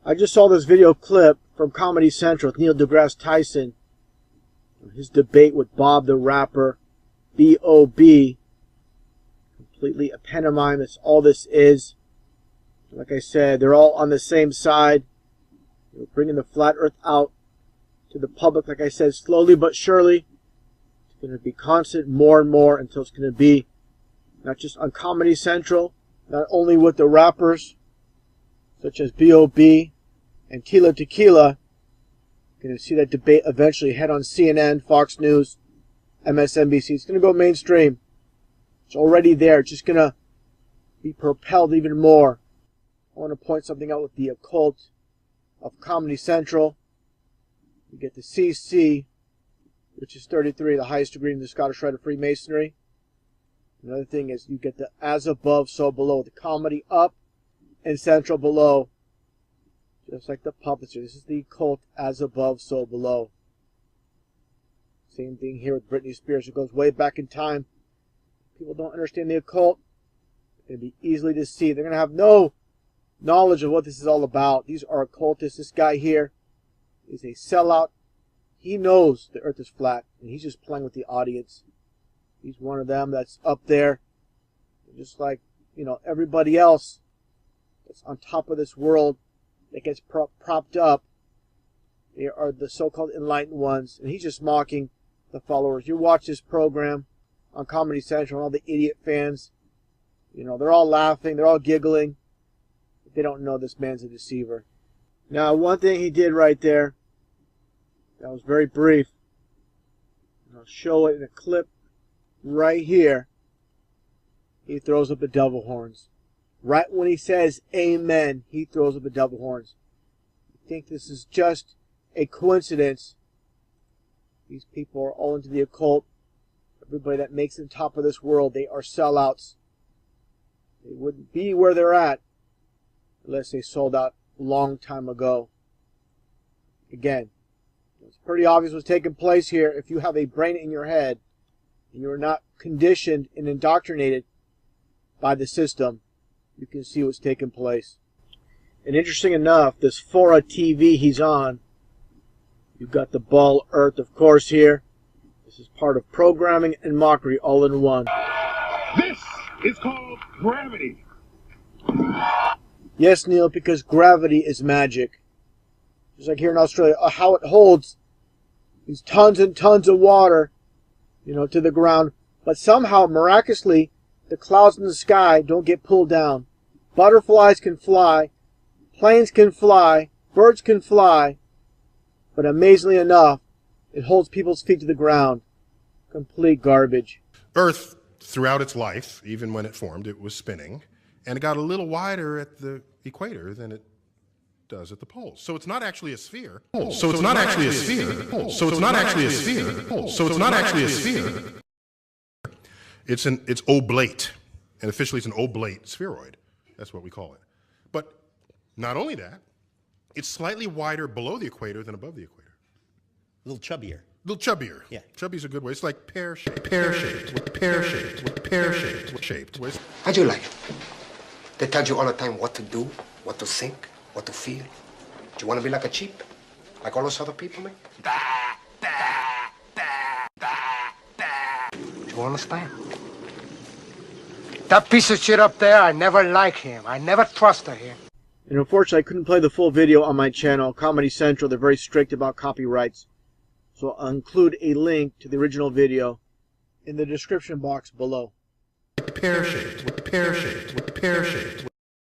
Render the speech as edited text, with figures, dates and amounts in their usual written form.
I just saw this video clip from Comedy Central with Neil Degrass Tyson. His debate with Bob the Rapper, B.O.B. Completely epitomized. That's all this is. Like I said, they're all on the same side. They're bringing the flat earth out to the public, like I said, slowly but surely. It's going to be constant more and more until it's going to be not just on Comedy Central, not only with the rappers, such as B.O.B. and Tila Tequila. You're going to see that debate eventually head on CNN, Fox News, MSNBC. It's going to go mainstream. It's already there. It's just going to be propelled even more. I want to point something out with the occult of Comedy Central. You get the CC, which is 33, the highest degree in the Scottish Rite of Freemasonry. Another thing is you get the as above, so below. The comedy up and central below. Just like the puppetry. This is the occult as above, so below. Same thing here with Britney Spears. It goes way back in time. People don't understand the occult. They're going to be easily deceived. They're going to have no knowledge of what this is all about. These are occultists. This guy here is a sellout. He knows the earth is flat, and he's just playing with the audience. He's one of them that's up there. Just like, everybody else that's on top of this world that gets propped up. They are the so-called enlightened ones, and he's just mocking the followers. You watch this program on Comedy Central, and all the idiot fans, they're all laughing, they're all giggling. But they don't know this man's a deceiver. Now, one thing he did right there, that was very brief, and I'll show it in a clip right here. He throws up the devil horns. Right when he says amen, he throws up the devil horns. I think this is just a coincidence. These people are all into the occult. Everybody that makes it on top of this world, they are sellouts. They wouldn't be where they're at unless they sold out a long time ago. Again, it's pretty obvious what's taking place here. If you have a brain in your head and you're not conditioned and indoctrinated by the system, you can see what's taking place. And interesting enough, this Fora TV he's on, you've got the ball earth, of course, here. This is part of programming and mockery all in one. This is called gravity. Yes, Neil, because gravity is magic. Just like here in Australia, how it holds these tons and tons of water, to the ground. But somehow, miraculously, the clouds in the sky don't get pulled down. Butterflies can fly, planes can fly, birds can fly, but amazingly enough, it holds people's feet to the ground. Complete garbage. Earth, throughout its life, even when it formed, it was spinning, and it got a little wider at the equator than it does at the poles. So it's not actually a sphere. So it's not actually a sphere. So it's not actually a sphere. So it's not actually a sphere. It's oblate, and officially it's an oblate spheroid. That's what we call it. But not only that, it's slightly wider below the equator than above the equator. A little chubbier. A little chubbier. Yeah. Chubby's a good way. It's like pear-shaped. How'd you like it? They tell you all the time what to do, what to think, what to feel. Do you want to be like a sheep? Like all those other people, man? Do you understand? That piece of shit up there, I never like him. I never trusted him. And unfortunately, I couldn't play the full video on my channel, Comedy Central. They're very strict about copyrights. So I'll include a link to the original video in the description box below. Pear-shaped.